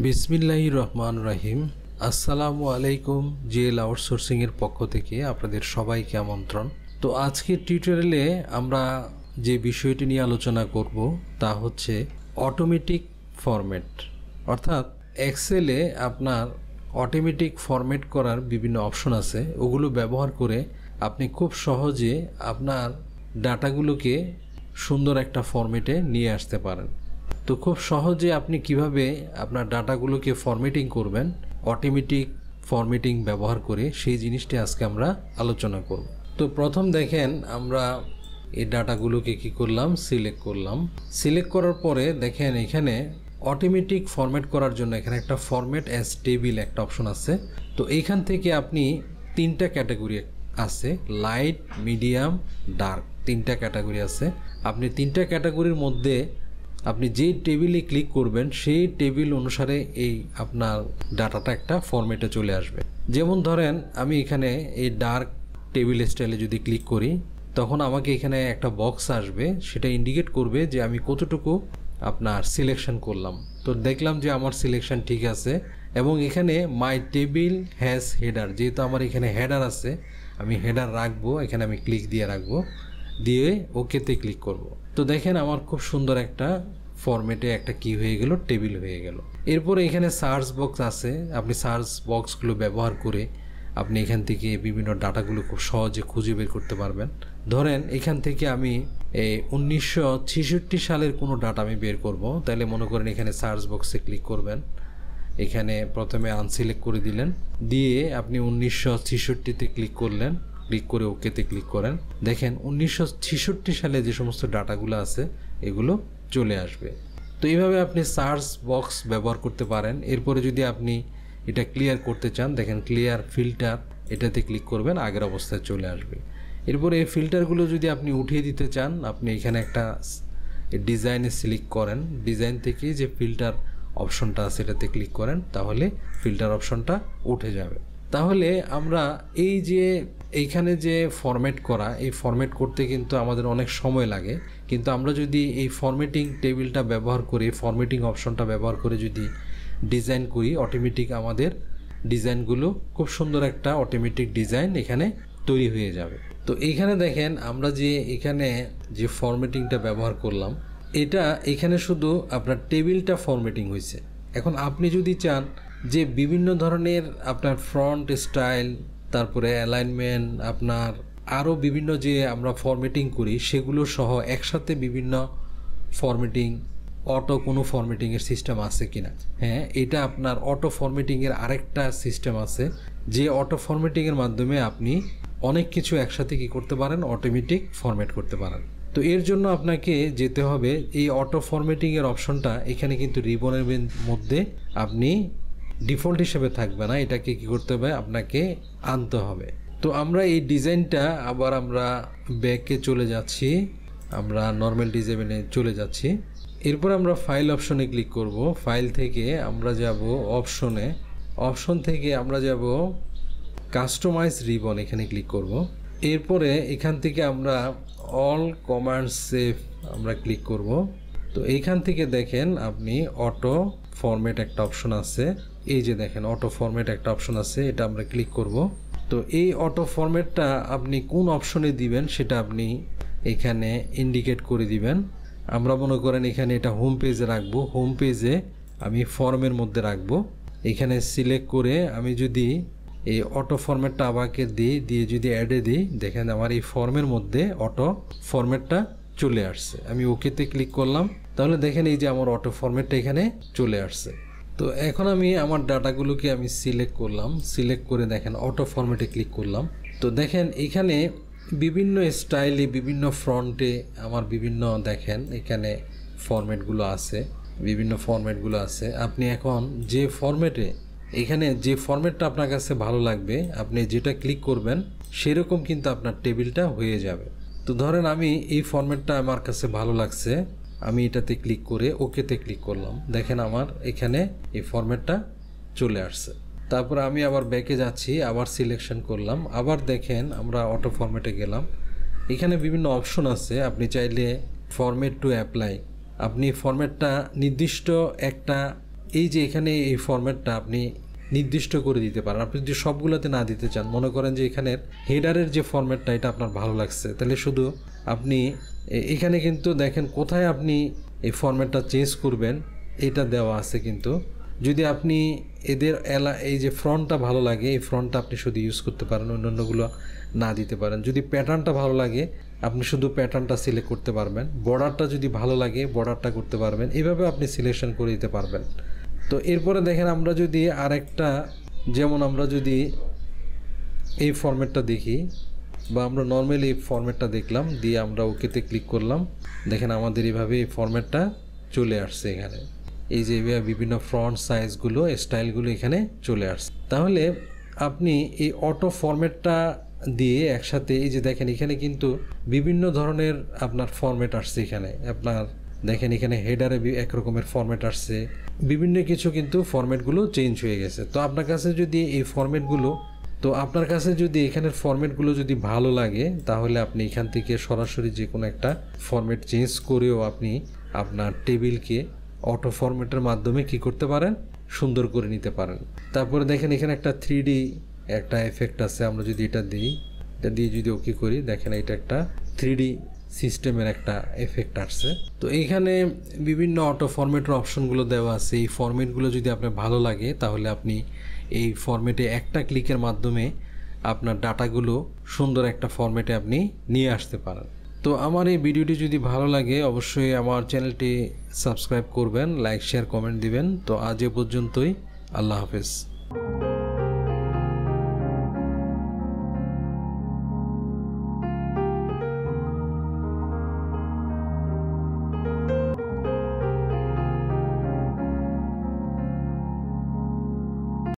বিসমিল্লাহির রহমান রহিম। আসসালামু আলাইকুম। জিএল আউটসোর্সিং এর পক্ষ থেকে আপনাদের সবাইকে আমন্ত্রণ। তো আজকের টিউটোরিয়ালে আমরা যে বিষয়টি নিয়ে আলোচনা করব তা হচ্ছে অটোমেটিক ফরম্যাট, অর্থাৎ এক্সেলে আপনার অটোমেটিক ফরম্যাট করার বিভিন্ন অপশন আছে। ওগুলো ব্যবহার করে আপনি খুব সহজে আপনার ডাটাগুলোকে সুন্দর একটা ফরম্যাটে নিয়ে আসতে পারেন। তো খুব সহজে আপনি কিভাবে আপনার ডাটাগুলোকে ফরম্যাটিং করবেন অটোমেটিক ফরম্যাটিং ব্যবহার করে, সেই জিনিসটি আজকে আমরা আলোচনা করব। তো প্রথম দেখেন আমরা এই ডাটাগুলোকে কি করলাম, সিলেক্ট করলাম। সিলেক্ট করার পরে দেখেন এখানে অটোমেটিক ফরম্যাট করার জন্য এখানে একটা ফরম্যাট অ্যাজ টেবিল একটা অপশন আছে। তো এইখান থেকে আপনি তিনটা ক্যাটাগরি আছে, লাইট, মিডিয়াম, ডার্ক, তিনটা ক্যাটাগরি আছে। আপনি তিনটা ক্যাটাগরির মধ্যে আপনি যে টেবিলে ক্লিক করবেন সেই টেবিল অনুসারে এই আপনার ডাটাটা একটা ফরম্যাটে চলে আসবে। যেমন ধরেন আমি এখানে এই ডার্ক টেবিল স্টাইলে যদি ক্লিক করি তখন আমাকে এখানে একটা বক্স আসবে, সেটা ইন্ডিকেট করবে যে আমি কতটুকু আপনার সিলেকশন করলাম। তো দেখলাম যে আমার সিলেকশন ঠিক আছে এবং এখানে মাই টেবিল হ্যাজ হেডার, যেহেতু আমার এখানে হেডার আছে আমি হেডার রাখবো, এখানে আমি ক্লিক দিয়ে রাখবো, দিয়ে ওকেতে ক্লিক করব। তো দেখেন আমার খুব সুন্দর একটা ফরম্যাটে একটা কি হয়ে গেল, টেবিল হয়ে গেল। এরপরে এখানে সার্চ বক্স আছে, আপনি সার্চ বক্সগুলো ব্যবহার করে আপনি এখান থেকে বিভিন্ন ডাটাগুলো খুব সহজে খুঁজে বের করতে পারবেন। ধরেন এখান থেকে আমি 1966 সালের কোনো ডাটা আমি বের করব, তাহলে মনে করেন এখানে সার্চ বক্সে ক্লিক করবেন, এখানে প্রথমে আনসিলেক্ট করে দিলেন, দিয়ে আপনি 1966-তে ক্লিক করলেন, ক্লিক করে ওকেতে ক্লিক করেন। দেখেন 1966 সালে যে সমস্ত ডাটাগুলো আছে এগুলো চলে আসবে। তো এইভাবে আপনি সার্চ বক্স ব্যবহার করতে পারেন। এরপরে যদি আপনি এটা ক্লিয়ার করতে চান, দেখেন ক্লিয়ার ফিল্টার, এটাতে ক্লিক করবেন, আগের অবস্থায় চলে আসবে। এরপরে এই ফিল্টারগুলো যদি আপনি উঠিয়ে দিতে চান, আপনি এখানে একটা ডিজাইনে সিলেক্ট করেন, ডিজাইন থেকে যে ফিল্টার অপশনটা আছে এটাতে ক্লিক করেন, তাহলে ফিল্টার অপশনটা উঠে যাবে। তাহলে আমরা এই যে এইখানে যে ফরম্যাট করা, এই ফরম্যাট করতে কিন্তু আমাদের অনেক সময় লাগে, কিন্তু আমরা যদি এই ফরম্যাটিং টেবিলটা ব্যবহার করে, ফরম্যাটিং অপশনটা ব্যবহার করে যদি ডিজাইন করি, অটোমেটিক আমাদের ডিজাইনগুলো খুব সুন্দর একটা অটোমেটিক ডিজাইন এখানে তৈরি হয়ে যাবে। তো এইখানে দেখেন আমরা যে এখানে যে ফরম্যাটিংটা ব্যবহার করলাম, এটা এখানে শুধু আপনার টেবিলটা ফরম্যাটিং হয়েছে। এখন আপনি যদি চান যে বিভিন্ন ধরনের আপনার ফ্রন্ট স্টাইল, তারপরে অ্যালাইনমেন্ট, আপনার আরও বিভিন্ন যে আমরা ফরম্যাটিং করি সেগুলো সহ একসাথে বিভিন্ন ফরম্যাটিং, অটো কোনো ফরম্যাটিংয়ের সিস্টেম আছে কিনা, হ্যাঁ, এটা আপনার অটো ফরম্যাটিংয়ের আরেকটা সিস্টেম আছে, যে অটো ফরম্যাটিংয়ের মাধ্যমে আপনি অনেক কিছু একসাথে কি করতে পারেন, অটোমেটিক ফরম্যাট করতে পারেন। তো এর জন্য আপনাকে যেতে হবে এই অটো ফরম্যাটিংয়ের অপশনটা, এখানে কিন্তু রিবনের মধ্যে আপনি ডিফল্ট হিসেবে থাকবে না, এটাকে কি করতে হবে, আপনাকে আনতে হবে। তো আমরা এই ডিজাইনটা আবার আমরা ব্যাকে চলে যাচ্ছি, আমরা নর্মাল ডিজাইনে চলে যাচ্ছি। এরপর আমরা ফাইল অপশনে ক্লিক করব, ফাইল থেকে আমরা যাব অপশনে, অপশন থেকে আমরা যাব কাস্টমাইজ রিবন, এখানে ক্লিক করব। এরপরে এখান থেকে আমরা অল কমান্ড সেভ আমরা ক্লিক করব। তো এইখান থেকে দেখেন আপনি অটো ফরম্যাট একটা অপশন আছে, এই যে দেখেন অটো ফরম্যাট একটা অপশন আছে, এটা আমরা ক্লিক করব। তো এই অটো ফরম্যাটটা আপনি কোন অপশনে দিবেন সেটা আপনি এখানে ইন্ডিকেট করে দিবেন। আমরা মনে করেন এখানে এটা হোম পেজে রাখবো, হোম পেজে আমি ফর্মের মধ্যে রাখবো। এখানে সিলেক্ট করে আমি যদি এই অটো ফরম্যাটটা আমাকে দিয়ে যদি অ্যাডে দিই, দেখেন আমার এই ফর্মের মধ্যে অটো ফরম্যাটটা চলে আসছে। আমি ওকেতে ক্লিক করলাম, তাহলে দেখেন এই যে আমার অটো ফরম্যাটটা এখানে চলে আসছে। তো এখন আমি আমার ডাটাগুলোকে আমি সিলেক্ট করলাম, সিলেক্ট করে দেখেন অটো ফরম্যাটে ক্লিক করলাম। তো দেখেন এখানে বিভিন্ন স্টাইলে, বিভিন্ন ফ্রন্টে আমার বিভিন্ন দেখেন এখানে ফরম্যাটগুলো আছে, বিভিন্ন ফরম্যাটগুলো আছে। আপনি এখন যে ফরম্যাটে, এখানে যে ফরম্যাটটা আপনার কাছে ভালো লাগবে আপনি যেটা ক্লিক করবেন সেরকম কিন্তু আপনার টেবিলটা হয়ে যাবে। তো ধরেন আমি এই ফরম্যাটটা আমার কাছে ভালো লাগছে, আমি এটাতে ক্লিক করে ওকেতে ক্লিক করলাম, দেখেন আমার এখানে এই ফরম্যাটটা চলে আসছে। তারপর আমি আবার ব্যাকে যাচ্ছি, আবার সিলেকশন করলাম, আবার দেখেন আমরা অটো ফরম্যাটে গেলাম। এখানে বিভিন্ন অপশন আছে, আপনি চাইলে ফরম্যাট টু অ্যাপ্লাই, আপনি ফরম্যাটটা নির্দিষ্ট একটা এই যে এখানে এই ফরম্যাটটা আপনি নির্দিষ্ট করে দিতে পারেন। আপনি যদি সবগুলোতে না দিতে চান, মনে করেন যে এখানের হেডারের যে ফরম্যাটটা এটা আপনার ভালো লাগছে, তাহলে শুধু আপনি এখানে কিন্তু দেখেন কোথায় আপনি এই ফরম্যাটটা চেঞ্জ করবেন এটা দেওয়া আছে। কিন্তু যদি আপনি এদের এই যে ফ্রন্টটা ভালো লাগে, এই ফ্রন্টটা আপনি শুধু ইউজ করতে পারেন, অন্যান্যগুলো না দিতে পারেন। যদি প্যাটার্নটা ভালো লাগে আপনি শুধু প্যাটার্নটা সিলেক্ট করতে পারবেন। বর্ডারটা যদি ভালো লাগে বর্ডারটা করতে পারবেন। এইভাবে আপনি সিলেকশন করে দিতে পারবেন। তো এরপরে দেখেন আমরা যদি আরেকটা, যেমন আমরা যদি এই ফরম্যাটটা দেখি বা আমরা নর্মালি এই ফরম্যাটটা দেখলাম, দিয়ে আমরা ওকেতে ক্লিক করলাম, দেখেন আমাদের এইভাবে এই ফরম্যাটটা চলে আসছে। এখানে এই যে বিভিন্ন ফ্রন্ট সাইজগুলো স্টাইলগুলো এখানে চলে আসছে। তাহলে আপনি এই অটো ফরম্যাটটা দিয়ে একসাথে এই যে দেখেন এখানে কিন্তু বিভিন্ন ধরনের আপনার ফরম্যাট আসছে। এখানে আপনার দেখেন এখানে হেডারে এক রকমের ফরম্যাট আসছে, বিভিন্ন কিছু কিন্তু ফরম্যাটগুলো চেঞ্জ হয়ে গেছে। তো আপনার কাছে যদি এই ফরম্যাটগুলো আপনার কাছে যদি এখানের ফরম্যাটগুলো যদি ভালো লাগে তাহলে আপনি এখান থেকে সরাসরি যে কোনো একটা ফরম্যাট চেঞ্জ করেও আপনি আপনার টেবিলকে অটো ফরম্যাটের মাধ্যমে কি করতে পারেন, সুন্দর করে নিতে পারেন। তারপরে দেখেন এখানে একটা 3D একটা এফেক্ট আছে, আমরা যদি এটা দিই, এটা দিয়ে যদি ওকে করি, দেখেন এটা একটা 3D সিস্টেমের একটা এফেক্ট আসছে। তো এইখানে বিভিন্ন অটো ফরম্যাটের অপশনগুলো দেওয়া আছে। এই ফরম্যাটগুলো যদি আপনার ভালো লাগে তাহলে আপনি এই ফরম্যাটে একটা ক্লিকের মাধ্যমে আপনার ডাটাগুলো সুন্দর একটা ফরম্যাটে আপনি নিয়ে আসতে পারেন। তো আমার এই ভিডিওটি যদি ভালো লাগে অবশ্যই আমার চ্যানেলটি সাবস্ক্রাইব করবেন, লাইক শেয়ার কমেন্ট দিবেন। তো আজ এ পর্যন্তই, আল্লাহ হাফেজ।